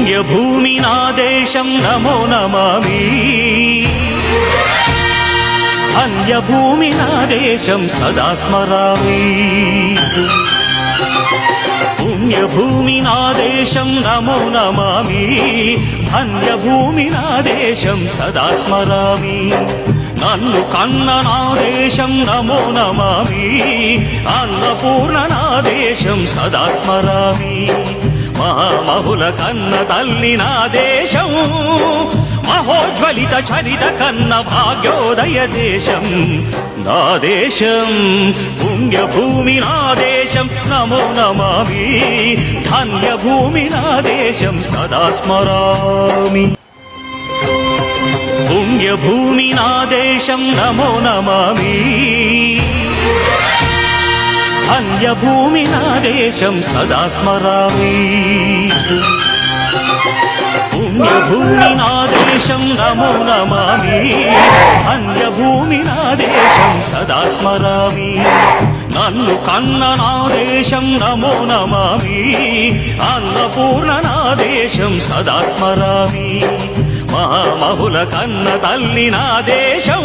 పుణ్యభూమి నా దేశం నమో నమామి ధన్యభూమి నా దేశం సదా స్మరామి పుణ్యభూమి నా దేశం నమో నమామి ధన్యభూమి నా దేశం సదా స్మరామి నన్ను కన్న నా దేశం నమో నమామి అన్నపూర్ణ నా దేశం సదా స్మరామి మహామహుల కన్న తల్లి నా దేశం మహోజ్వలిత చరిత కన్న భాగ్యోదయ దేశం నా దేశం పుణ్యభూమి నా దేశం నమో నమామి ధన్యభూమి నా దేశం సదా స్మరామి పుణ్యభూమి నా దేశం నమో నమామి ధన్యభూమి నా దేశం సదా స్మరామి పుణ్యభూమి నా దేశం నమో నమామి ధన్యభూమి నా దేశం సదా స్మరామి నన్ను కన్న నా దేశం నమో నమామి అన్నపూర్ణ నా దేశం సదా స్మరామి మహామహుల కన్న తల్లి నా దేశం